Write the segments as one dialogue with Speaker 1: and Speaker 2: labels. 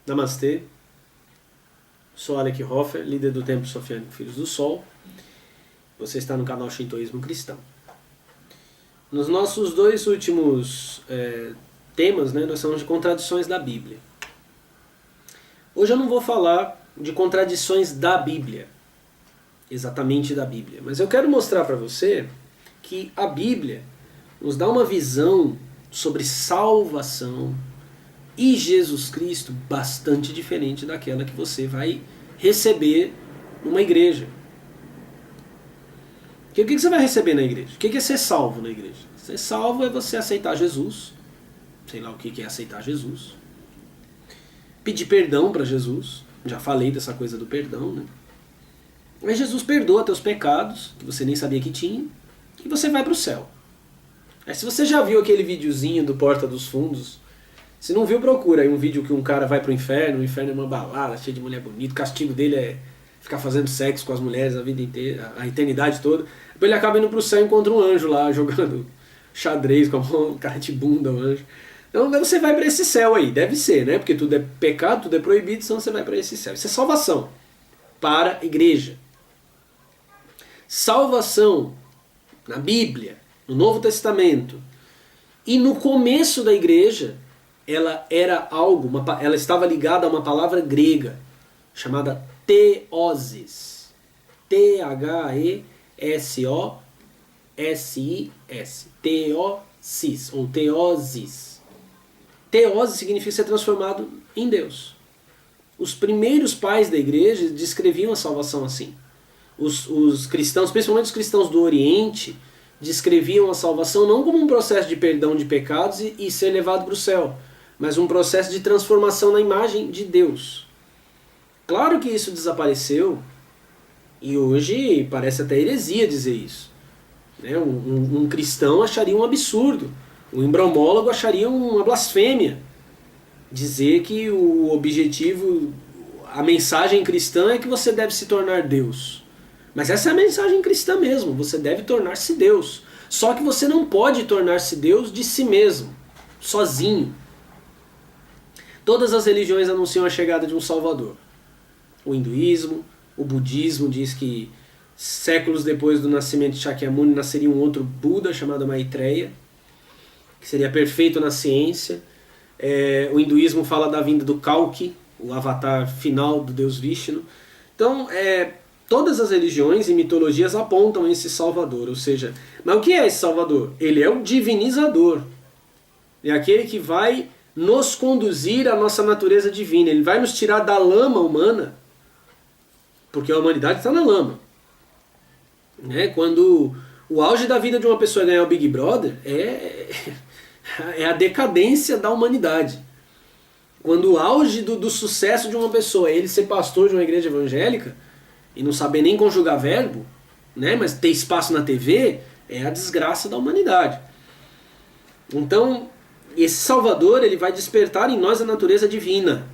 Speaker 1: Namastê, sou Alec Hoffer, líder do Templo Sofiânico Filhos do Sol. Você está no canal Shintoísmo Cristão. Nos nossos dois últimos temas, nós falamos de contradições da Bíblia. Hoje eu não vou falar de contradições da Bíblia, exatamente da Bíblia, mas eu quero mostrar para você que a Bíblia nos dá uma visão sobre salvação e Jesus Cristo bastante diferente daquela que você vai receber numa igreja. O que você vai receber na igreja? O que é ser salvo na igreja? Ser salvo é você aceitar Jesus, sei lá o que é aceitar Jesus, pedir perdão para Jesus, já falei dessa coisa do perdão, né? Mas Jesus perdoa teus pecados, que você nem sabia que tinha, e você vai para o céu. Aí, se você já viu aquele videozinho do Porta dos Fundos, se não viu, procura aí um vídeo que um cara vai pro inferno, o inferno é uma balada, cheio de mulher bonita, o castigo dele é ficar fazendo sexo com as mulheres a vida inteira, a eternidade toda. Depois ele acaba indo pro céu e encontra um anjo lá, jogando xadrez com a mão, cara de bunda, o anjo. Então você vai para esse céu aí, deve ser, né? Porque tudo é pecado, tudo é proibido, então você vai para esse céu. Isso é salvação para a igreja. Salvação na Bíblia, no Novo Testamento e no começo da igreja, ela era algo, ela estava ligada a uma palavra grega chamada theosis. T-H-E-S-O-S-I-S. Theosis ou theosis. Theosis significa ser transformado em Deus. Os primeiros pais da igreja descreviam a salvação assim. Os cristãos, principalmente os cristãos do Oriente, descreviam a salvação não como um processo de perdão de pecados e ser levado para o céu, mas um processo de transformação na imagem de Deus. Claro que isso desapareceu, e hoje parece até heresia dizer isso. Um cristão acharia um absurdo, um embriomólogo acharia uma blasfêmia dizer que o objetivo, a mensagem cristã é que você deve se tornar Deus. Mas essa é a mensagem cristã mesmo, você deve tornar-se Deus. Só que você não pode tornar-se Deus de si mesmo, sozinho. Todas as religiões anunciam a chegada de um Salvador. O hinduísmo, o budismo diz que séculos depois do nascimento de Shakyamuni nasceria um outro Buda chamado Maitreya, que seria perfeito na ciência. O hinduísmo fala da vinda do Kalki, o avatar final do Deus Vishnu. Então, todas as religiões e mitologias apontam esse Salvador, ou seja, mas o que é esse Salvador? Ele é o divinizador. É aquele que vai nos conduzir à nossa natureza divina. Ele vai nos tirar da lama humana, porque a humanidade está na lama. Quando o auge da vida de uma pessoa ganhar o Big Brother, é a decadência da humanidade. Quando o auge do sucesso de uma pessoa é ele ser pastor de uma igreja evangélica e não saber nem conjugar verbo, mas ter espaço na TV, é a desgraça da humanidade. Então, esse Salvador, ele vai despertar em nós a natureza divina.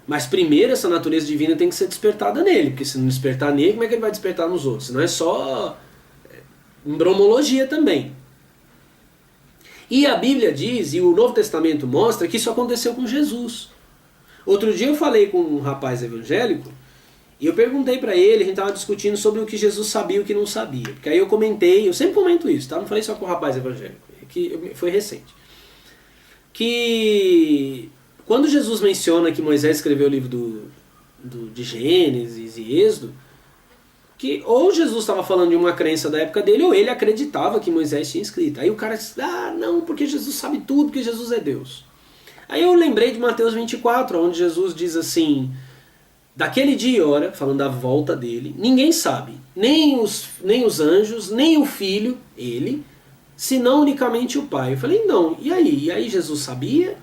Speaker 1: Mas primeiro essa natureza divina tem que ser despertada nele, porque se não despertar nele, como é que ele vai despertar nos outros? Não é só embriomologia também. E a Bíblia diz, e o Novo Testamento mostra, que isso aconteceu com Jesus. Outro dia eu falei com um rapaz evangélico, e eu perguntei para ele, a gente estava discutindo sobre o que Jesus sabia e o que não sabia. Porque aí eu comentei, eu sempre comento isso, tá? Não falei só com o rapaz evangélico, que foi recente. Que quando Jesus menciona que Moisés escreveu o livro de Gênesis e Êxodo, que ou Jesus estava falando de uma crença da época dele, ou ele acreditava que Moisés tinha escrito. Aí o cara disse, não, porque Jesus sabe tudo, porque Jesus é Deus. Aí eu lembrei de Mateus 24, onde Jesus diz assim, daquele dia e hora, falando da volta dele, ninguém sabe, nem os anjos, nem o Filho, ele, senão unicamente o Pai. Eu falei, não, e aí? E aí Jesus sabia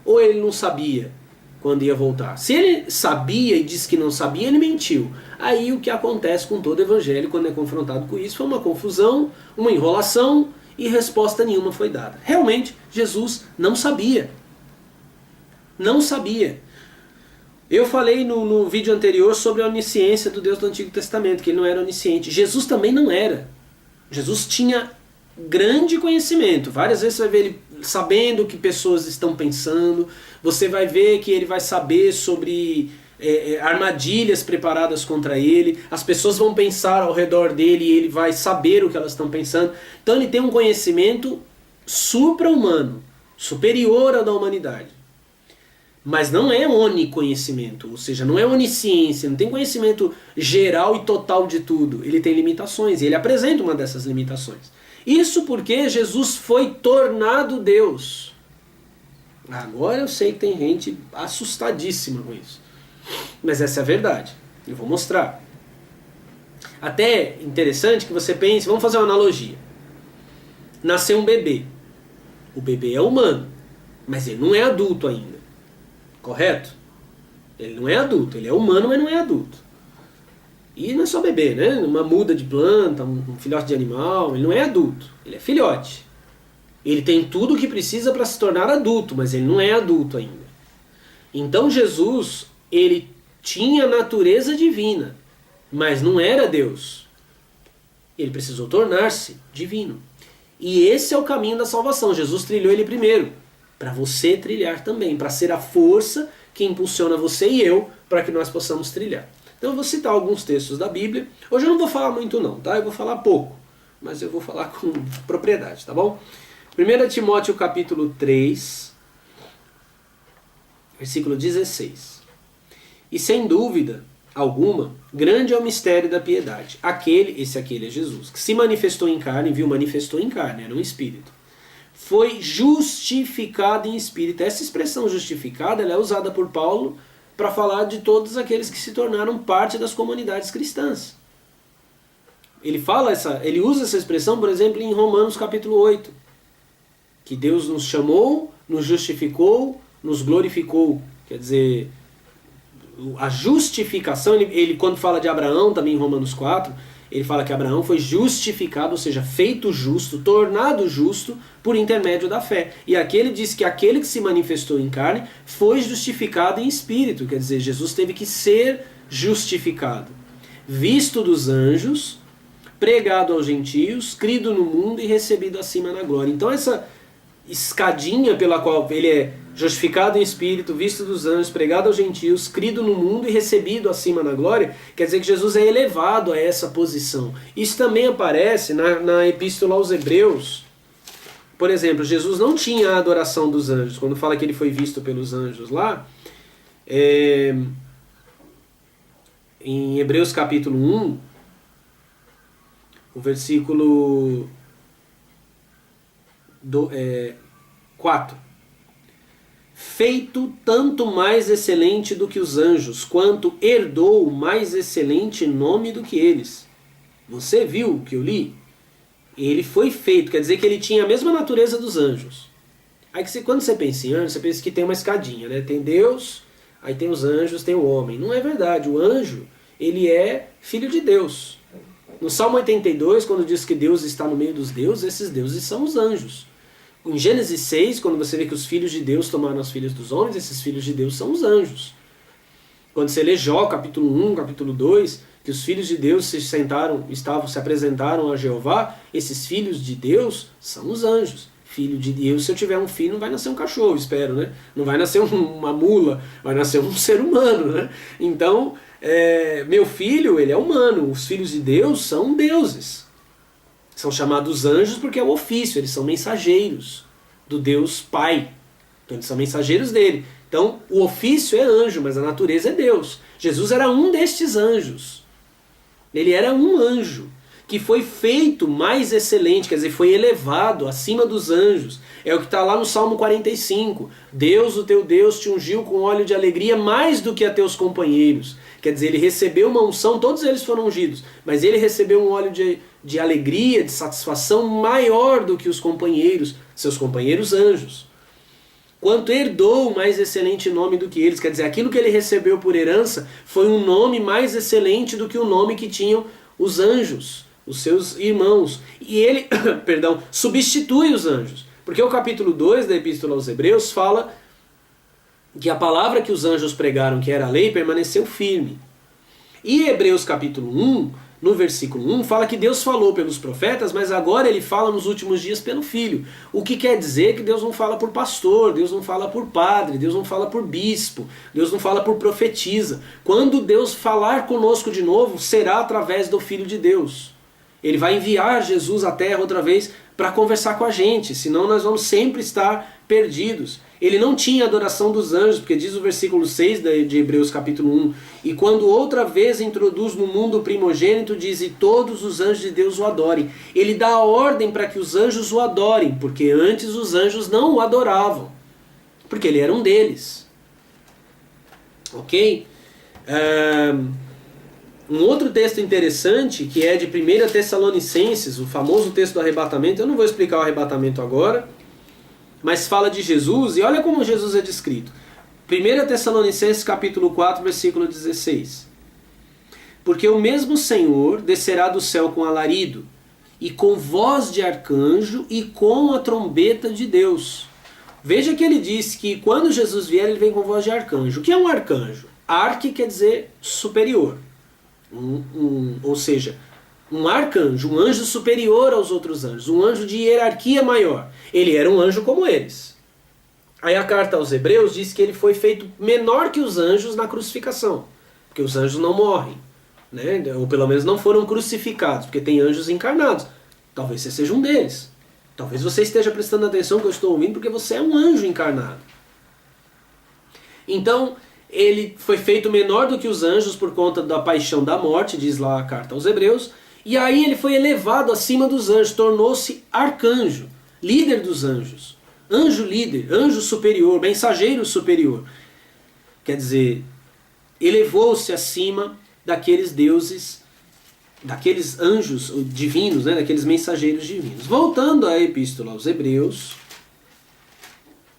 Speaker 1: ou ele não sabia quando ia voltar? Se ele sabia e disse que não sabia, ele mentiu. Aí o que acontece com todo evangelho quando é confrontado com isso foi uma confusão, uma enrolação e resposta nenhuma foi dada. Realmente, Jesus não sabia. Não sabia. Eu falei no vídeo anterior sobre a onisciência do Deus do Antigo Testamento, que ele não era onisciente. Jesus também não era. Jesus tinha grande conhecimento. Várias vezes você vai ver ele sabendo o que pessoas estão pensando, você vai ver que ele vai saber sobre armadilhas preparadas contra ele, as pessoas vão pensar ao redor dele e ele vai saber o que elas estão pensando. Então ele tem um conhecimento supra-humano, superior ao da humanidade. Mas não é oniconhecimento, ou seja, não é onisciência, não tem conhecimento geral e total de tudo. Ele tem limitações, e ele apresenta uma dessas limitações. Isso porque Jesus foi tornado Deus. Agora eu sei que tem gente assustadíssima com isso. Mas essa é a verdade. Eu vou mostrar. Até interessante que você pense, vamos fazer uma analogia. Nasceu um bebê. O bebê é humano, mas ele não é adulto ainda. Correto? Ele não é adulto, ele é humano, mas não é adulto. E não é só bebê, né? Uma muda de planta, um filhote de animal, ele não é adulto, ele é filhote. Ele tem tudo o que precisa para se tornar adulto, mas ele não é adulto ainda. Então Jesus, ele tinha natureza divina, mas não era Deus. Ele precisou tornar-se divino. E esse é o caminho da salvação. Jesus trilhou ele primeiro, para você trilhar também, para ser a força que impulsiona você e eu para que nós possamos trilhar. Então eu vou citar alguns textos da Bíblia. Hoje eu não vou falar muito não, tá? Eu vou falar pouco, mas eu vou falar com propriedade, tá bom? 1 Timóteo capítulo 3, versículo 16. E sem dúvida alguma, grande é o mistério da piedade. Esse é Jesus, que se manifestou em carne, manifestou em carne, era um espírito. Foi justificado em espírito. Essa expressão justificada ela é usada por Paulo para falar de todos aqueles que se tornaram parte das comunidades cristãs. Ele usa essa expressão, por exemplo, em Romanos capítulo 8, que Deus nos chamou, nos justificou, nos glorificou. Quer dizer, a justificação, ele quando fala de Abraão, também em Romanos 4, ele fala que Abraão foi justificado, ou seja, feito justo, tornado justo por intermédio da fé. E aqui ele diz que aquele que se manifestou em carne foi justificado em espírito. Quer dizer, Jesus teve que ser justificado. Visto dos anjos, pregado aos gentios, crido no mundo e recebido acima na glória. Então essa escadinha pela qual ele é justificado em espírito, visto dos anjos, pregado aos gentios, crido no mundo e recebido acima na glória, quer dizer que Jesus é elevado a essa posição. Isso também aparece na epístola aos Hebreus. Por exemplo, Jesus não tinha a adoração dos anjos. Quando fala que ele foi visto pelos anjos lá, em Hebreus capítulo 1, o versículo 4. Feito tanto mais excelente do que os anjos, quanto herdou mais excelente nome do que eles. Você viu o que eu li? Ele foi feito, quer dizer que ele tinha a mesma natureza dos anjos. Aí quando você pensa em anjo, você pensa que tem uma escadinha, né? Tem Deus, aí tem os anjos, tem o homem. Não é verdade, o anjo, ele é filho de Deus. No Salmo 82, quando diz que Deus está no meio dos deuses, esses deuses são os anjos. Em Gênesis 6, quando você vê que os filhos de Deus tomaram as filhas dos homens, esses filhos de Deus são os anjos. Quando você lê Jó, capítulo 1, capítulo 2, que os filhos de Deus se apresentaram a Jeová, esses filhos de Deus são os anjos. Filho de Deus, se eu tiver um filho, não vai nascer um cachorro, espero, né? Não vai nascer uma mula, vai nascer um ser humano, né? Então, meu filho, ele é humano, os filhos de Deus são deuses. São chamados anjos porque é o ofício, eles são mensageiros do Deus Pai. Então eles são mensageiros dele. Então o ofício é anjo, mas a natureza é Deus. Jesus era um destes anjos. Ele era um anjo que foi feito mais excelente, quer dizer, foi elevado acima dos anjos. É o que está lá no Salmo 45. Deus, o teu Deus, te ungiu com óleo de alegria mais do que a teus companheiros. Quer dizer, ele recebeu uma unção, todos eles foram ungidos, mas ele recebeu um óleo de alegria, de satisfação maior do que os companheiros, seus companheiros anjos. Quanto herdou mais excelente nome do que eles, quer dizer, aquilo que ele recebeu por herança foi um nome mais excelente do que o nome que tinham os anjos, os seus irmãos. E ele, substitui os anjos. Porque o capítulo 2 da Epístola aos Hebreus fala que a palavra que os anjos pregaram, que era a lei, permaneceu firme. E Hebreus capítulo 1 no versículo 1, fala que Deus falou pelos profetas, mas agora ele fala nos últimos dias pelo Filho. O que quer dizer que Deus não fala por pastor, Deus não fala por padre, Deus não fala por bispo, Deus não fala por profetisa. Quando Deus falar conosco de novo, será através do Filho de Deus. Ele vai enviar Jesus à terra outra vez para conversar com a gente, senão nós vamos sempre estar perdidos. Ele não tinha adoração dos anjos, porque diz o versículo 6 de Hebreus capítulo 1, e quando outra vez introduz no mundo o primogênito, diz, e todos os anjos de Deus o adorem. Ele dá a ordem para que os anjos o adorem, porque antes os anjos não o adoravam, porque ele era um deles. Ok? Um outro texto interessante, que é de 1 Tessalonicenses, o famoso texto do arrebatamento, eu não vou explicar o arrebatamento agora, mas fala de Jesus, e olha como Jesus é descrito. 1 Tessalonicenses capítulo 4, versículo 16. Porque o mesmo Senhor descerá do céu com alarido, e com voz de arcanjo, e com a trombeta de Deus. Veja que ele diz que quando Jesus vier, ele vem com voz de arcanjo. O que é um arcanjo? Arque quer dizer superior. Ou seja, um arcanjo, um anjo superior aos outros anjos, um anjo de hierarquia maior. Ele era um anjo como eles. Aí a carta aos Hebreus diz que ele foi feito menor que os anjos na crucificação, porque os anjos não morrem, né? Ou pelo menos não foram crucificados, porque tem anjos encarnados. Talvez você seja um deles. Talvez você esteja prestando atenção no que eu estou ouvindo, porque você é um anjo encarnado. Então, ele foi feito menor do que os anjos por conta da paixão da morte, diz lá a carta aos Hebreus, e aí ele foi elevado acima dos anjos, tornou-se arcanjo, líder dos anjos, anjo líder, anjo superior, mensageiro superior. Quer dizer, elevou-se acima daqueles deuses, daqueles anjos divinos, né, daqueles mensageiros divinos. Voltando à epístola aos Hebreus,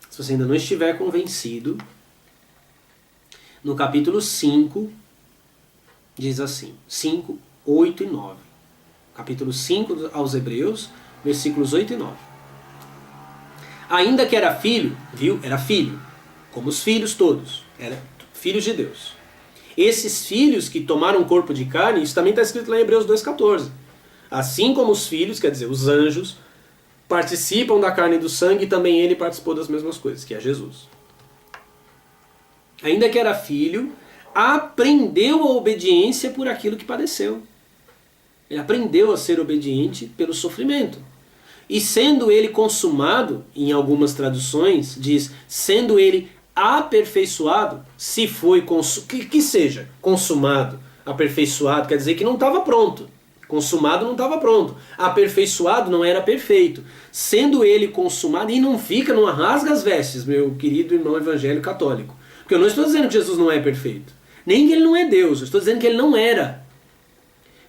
Speaker 1: se você ainda não estiver convencido, no capítulo 5, diz assim, 5, 8 e 9. Capítulo 5 aos Hebreus, versículos 8 e 9. Ainda que era filho, viu? Era filho, como os filhos todos, era filhos de Deus. Esses filhos que tomaram um corpo de carne, isso também está escrito lá em Hebreus 2,14. Assim como os filhos, quer dizer, os anjos, participam da carne e do sangue, também ele participou das mesmas coisas, que é Jesus. Ainda que era filho, aprendeu a obediência por aquilo que padeceu. Ele aprendeu a ser obediente pelo sofrimento. E sendo ele consumado, em algumas traduções, diz, sendo ele aperfeiçoado, se foi que seja consumado, aperfeiçoado, quer dizer que não estava pronto. Consumado não estava pronto. Aperfeiçoado não era perfeito. Sendo ele consumado, e não rasga as vestes, meu querido irmão evangélico católico. Porque eu não estou dizendo que Jesus não é perfeito. Nem que ele não é Deus. Eu estou dizendo que ele não era.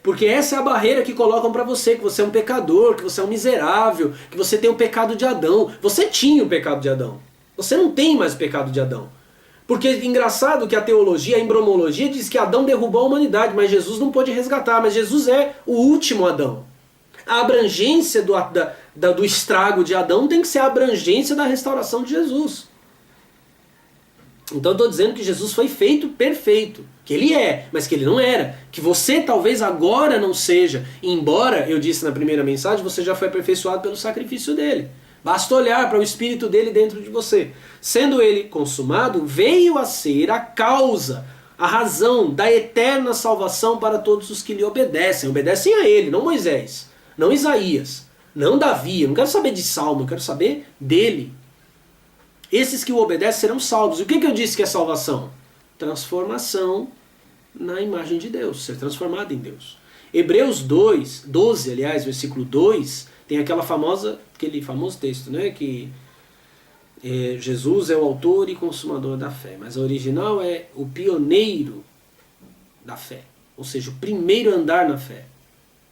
Speaker 1: Porque essa é a barreira que colocam para você. Que você é um pecador, que você é um miserável, que você tem o pecado de Adão. Você tinha o pecado de Adão. Você não tem mais o pecado de Adão. Porque é engraçado que a teologia, a embriomologia, diz que Adão derrubou a humanidade, mas Jesus não pôde resgatar. Mas Jesus é o último Adão. A abrangência do estrago de Adão tem que ser a abrangência da restauração de Jesus. Então eu estou dizendo que Jesus foi feito perfeito, que ele é, mas que ele não era, que você talvez agora não seja, embora, eu disse na primeira mensagem, você já foi aperfeiçoado pelo sacrifício dele. Basta olhar para o Espírito dele dentro de você. Sendo ele consumado, veio a ser a causa, a razão da eterna salvação para todos os que lhe obedecem. Obedecem a ele, não Moisés, não Isaías, não Davi, eu não quero saber de Salmo, eu quero saber dele. Esses que o obedecem serão salvos. E o que eu disse que é salvação? Transformação na imagem de Deus, ser transformado em Deus. Hebreus 12, aliás, versículo 2, tem aquele famoso texto, né, que Jesus é o autor e consumador da fé, mas a original é o pioneiro da fé, ou seja, o primeiro a andar na fé,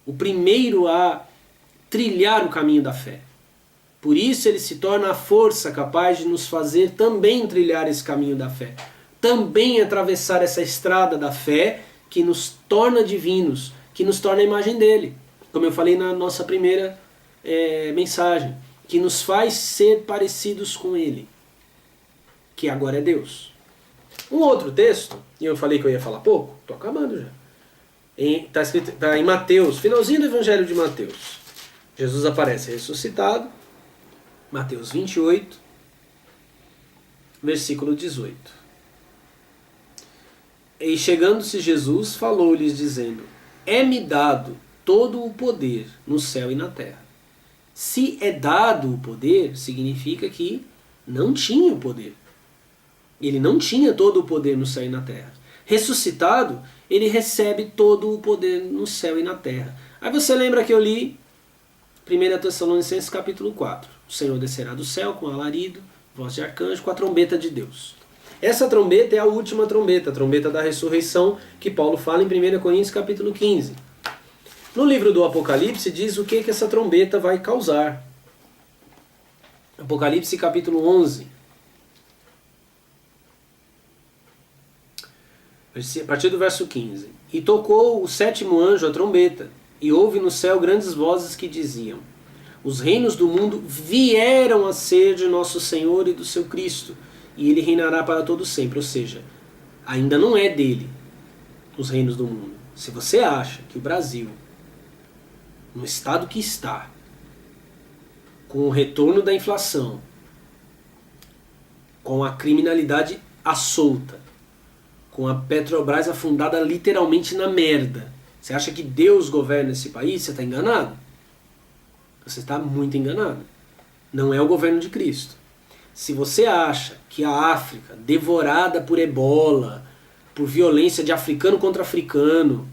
Speaker 1: o primeiro a trilhar o caminho da fé. Por isso ele se torna a força capaz de nos fazer também trilhar esse caminho da fé. Também atravessar essa estrada da fé que nos torna divinos, que nos torna a imagem dele. Como eu falei na nossa primeira mensagem. Que nos faz ser parecidos com ele. Que agora é Deus. Um outro texto, e eu falei que eu ia falar pouco, estou acabando já. Está escrito, tá em Mateus, finalzinho do Evangelho de Mateus. Jesus aparece ressuscitado, Mateus 28, versículo 18. E chegando-se Jesus, falou-lhes dizendo: é-me dado todo o poder no céu e na terra. Se é dado o poder, significa que não tinha o poder. Ele não tinha todo o poder no céu e na terra. Ressuscitado, ele recebe todo o poder no céu e na terra. Aí você lembra que eu li 1 Tessalonicenses capítulo 4. O Senhor descerá do céu com alarido, voz de arcanjo, com a trombeta de Deus. Essa trombeta é a última trombeta, a trombeta da ressurreição, que Paulo fala em 1 Coríntios capítulo 15. No livro do Apocalipse diz o que essa trombeta vai causar. Apocalipse capítulo 11. A partir do verso 15. E tocou o sétimo anjo a trombeta, e houve no céu grandes vozes que diziam: os reinos do mundo vieram a ser de nosso Senhor e do seu Cristo, e ele reinará para todo sempre. Ou seja, ainda não é dele os reinos do mundo. Se você acha que o Brasil, no estado que está, com o retorno da inflação, com a criminalidade à solta, com a Petrobras afundada literalmente na merda, você acha que Deus governa esse país? Você está enganado. Você está muito enganado. Não é o governo de Cristo. Se você acha que a África, devorada por ebola, por violência de africano contra africano,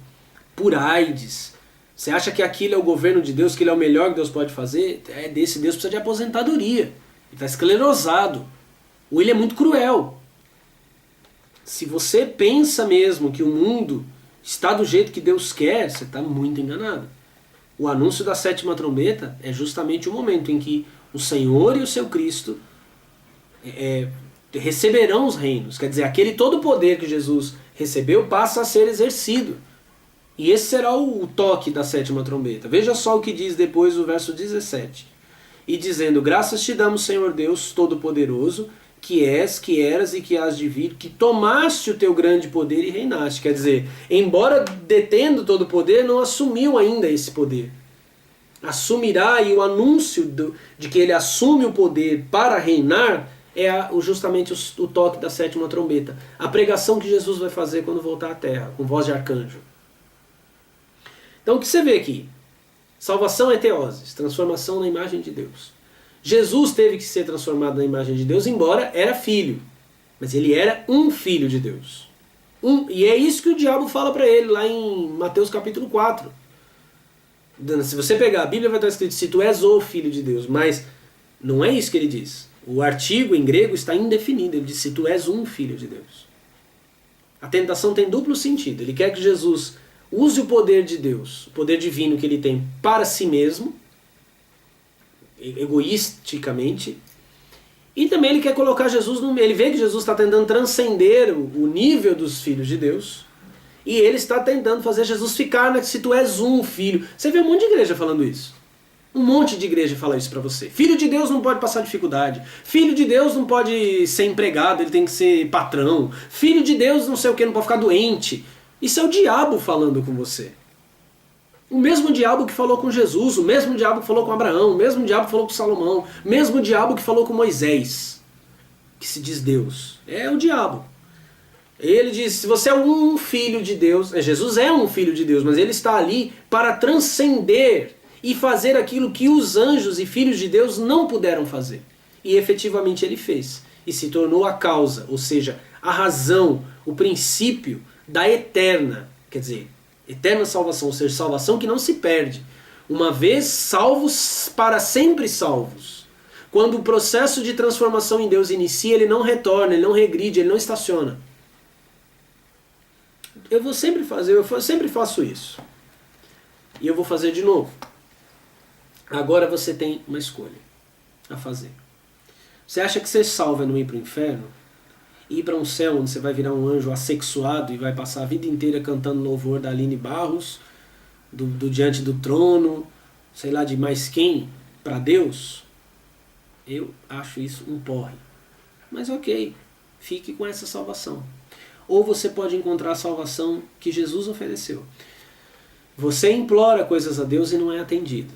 Speaker 1: por AIDS, você acha que aquilo é o governo de Deus, que ele é o melhor que Deus pode fazer? Desse Deus precisa de aposentadoria. Ele está esclerosado. Ou ele é muito cruel. Se você pensa mesmo que o mundo está do jeito que Deus quer, você está muito enganado. O anúncio da sétima trombeta é justamente o momento em que o Senhor e o seu Cristo receberão os reinos. Quer dizer, aquele todo o poder que Jesus recebeu passa a ser exercido. E esse será o toque da sétima trombeta. Veja só o que diz depois o verso 17. E dizendo: graças te damos, Senhor Deus Todo-Poderoso, que és, que eras e que hás de vir, que tomaste o teu grande poder e reinaste. Quer dizer, embora detendo todo o poder, não assumiu ainda esse poder. Assumirá, e o anúncio de que ele assume o poder para reinar é justamente o toque da sétima trombeta. A pregação que Jesus vai fazer quando voltar à terra, com voz de arcanjo. Então o que você vê aqui? Salvação é teoses, transformação na imagem de Deus. Jesus teve que ser transformado na imagem de Deus, embora era filho. Mas ele era um filho de Deus. E é isso que o diabo fala para ele lá em Mateus capítulo 4. Se você pegar a Bíblia, vai estar escrito: se tu és o filho de Deus. Mas não é isso que ele diz. O artigo em grego está indefinido. Ele diz: se tu és um filho de Deus. A tentação tem duplo sentido. Ele quer que Jesus use o poder de Deus, o poder divino que ele tem, para si mesmo, egoisticamente, e também ele quer colocar Jesus no meio. Ele vê que Jesus está tentando transcender o nível dos filhos de Deus, e ele está tentando fazer Jesus ficar se tu és um filho. Você vê um monte de igreja falando isso. Um monte de igreja fala isso pra você. Filho de Deus não pode passar dificuldade. Filho de Deus não pode ser empregado, ele tem que ser patrão. Filho de Deus não sei o que, não pode ficar doente. Isso é o diabo falando com você. O mesmo diabo que falou com Jesus, o mesmo diabo que falou com Abraão, o mesmo diabo que falou com Salomão, o mesmo diabo que falou com Moisés, que se diz Deus. É o diabo. Ele diz: se você é um filho de Deus, Jesus é um filho de Deus, mas ele está ali para transcender e fazer aquilo que os anjos e filhos de Deus não puderam fazer. E efetivamente ele fez. E se tornou a causa, ou seja, a razão, o princípio da eterna, quer dizer, eterna salvação, ou seja, salvação que não se perde. Uma vez salvos, para sempre salvos. Quando o processo de transformação em Deus inicia, ele não retorna, ele não regride, ele não estaciona. Eu sempre faço isso. E eu vou fazer de novo. Agora você tem uma escolha a fazer. Você acha que ser salvo é não ir para o inferno? Ir para um céu onde você vai virar um anjo assexuado e vai passar a vida inteira cantando louvor da Aline Barros, do Diante do Trono, sei lá de mais quem, para Deus? Eu acho isso um porre. Mas ok, fique com essa salvação. Ou você pode encontrar a salvação que Jesus ofereceu. Você implora coisas a Deus e não é atendido.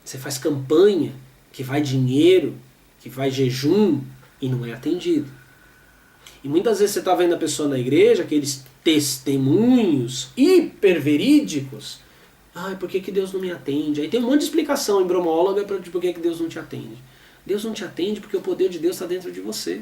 Speaker 1: Você faz campanha, que vai dinheiro, que vai jejum e não é atendido. E muitas vezes você está vendo a pessoa na igreja, aqueles testemunhos hiperverídicos. Ai, por que Deus não me atende? Aí tem um monte de explicação em bromóloga de por que Deus não te atende. Deus não te atende porque o poder de Deus está dentro de você.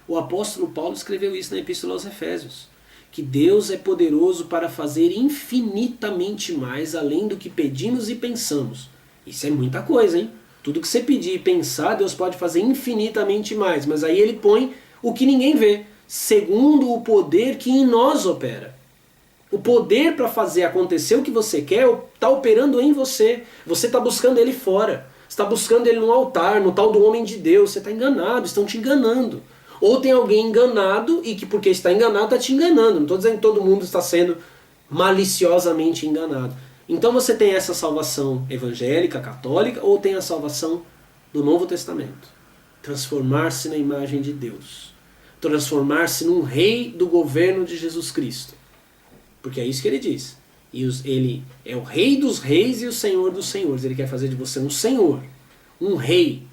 Speaker 1: O apóstolo Paulo escreveu isso na Epístola aos Efésios. Que Deus é poderoso para fazer infinitamente mais além do que pedimos e pensamos. Isso é muita coisa, hein? Tudo que você pedir e pensar, Deus pode fazer infinitamente mais. Mas aí ele põe o que ninguém vê, segundo o poder que em nós opera. O poder para fazer acontecer o que você quer está operando em você. Você está buscando ele fora. Você está buscando ele no altar, no tal do homem de Deus. Você está enganado, estão te enganando. Ou tem alguém enganado e que porque está enganado está te enganando. Não estou dizendo que todo mundo está sendo maliciosamente enganado. Então você tem essa salvação evangélica, católica, ou tem a salvação do Novo Testamento. Transformar-se na imagem de Deus. Transformar-se num rei do governo de Jesus Cristo. Porque é isso que ele diz. Ele é o rei dos reis e o senhor dos senhores. Ele quer fazer de você um senhor, um rei,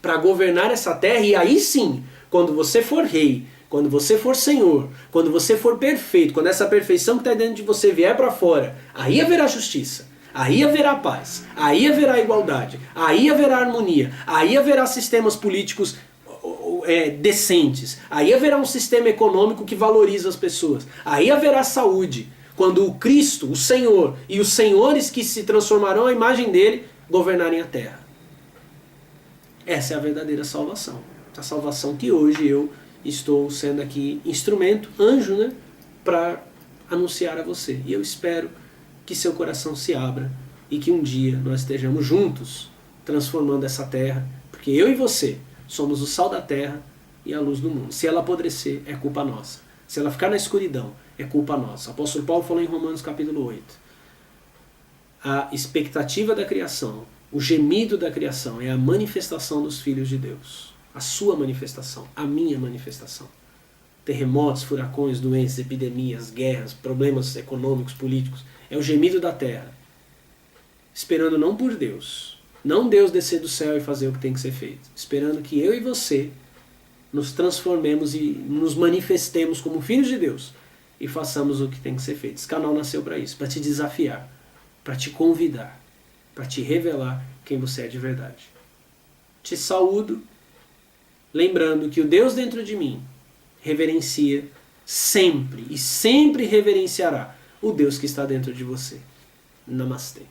Speaker 1: para governar essa terra. E aí sim, quando você for rei, quando você for senhor, quando você for perfeito, quando essa perfeição que está dentro de você vier para fora, aí haverá justiça, aí haverá paz, aí haverá igualdade, aí haverá harmonia, aí haverá sistemas políticos decentes, aí haverá um sistema econômico que valoriza as pessoas, aí haverá saúde, quando o Cristo, o Senhor e os senhores que se transformarão à imagem dele governarem a terra. Essa é a verdadeira salvação. A salvação que hoje eu estou sendo aqui instrumento, anjo, né, para anunciar a você. E eu espero que seu coração se abra e que um dia nós estejamos juntos transformando essa terra, porque eu e você somos o sal da terra e a luz do mundo. Se ela apodrecer, é culpa nossa. Se ela ficar na escuridão, é culpa nossa. O apóstolo Paulo falou em Romanos capítulo 8. A expectativa da criação, o gemido da criação é a manifestação dos filhos de Deus. A sua manifestação, a minha manifestação. Terremotos, furacões, doenças, epidemias, guerras, problemas econômicos, políticos. É o gemido da terra. Esperando não por Deus. Não Deus descer do céu e fazer o que tem que ser feito. Esperando que eu e você nos transformemos e nos manifestemos como filhos de Deus e façamos o que tem que ser feito. Esse canal nasceu para isso, para te desafiar, para te convidar, para te revelar quem você é de verdade. Te saúdo, lembrando que o Deus dentro de mim reverencia sempre e sempre reverenciará o Deus que está dentro de você. Namastê.